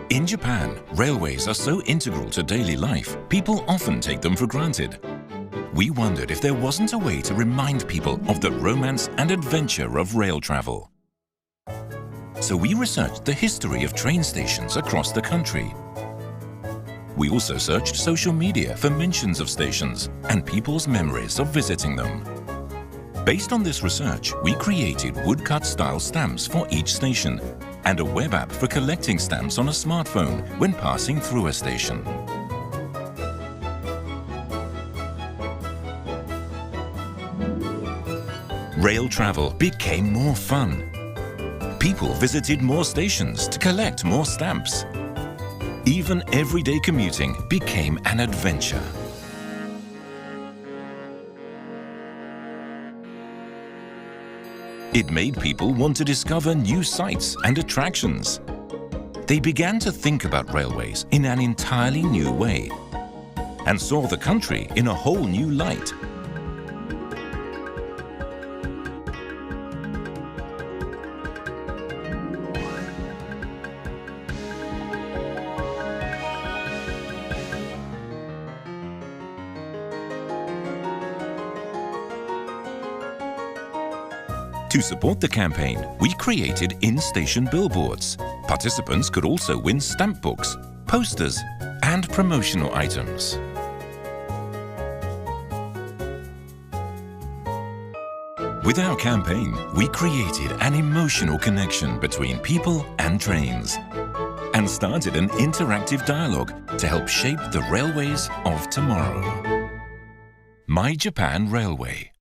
In Japan, railways are so integral to daily life, people often take them for granted. We wondered if there wasn't a way to remind people of the romance and adventure of rail travel. So we researched the history of train stations across the country. We also searched social media for mentions of stations and people's memories of visiting them. Based on this research, we created woodcut-style stamps for each station and a web app for collecting stamps on a smartphone when passing through a station. Rail travel became more fun. People visited more stations to collect more stamps. Even everyday commuting became an adventure. It made people want to discover new sights and attractions. They began to think about railways in an entirely new way and saw the country in a whole new light. To support the campaign, we created in-station billboards. Participants could also win stamp books, posters, and promotional items. With our campaign, we created an emotional connection between people and trains and started an interactive dialogue to help shape the railways of tomorrow. My Japan Railway.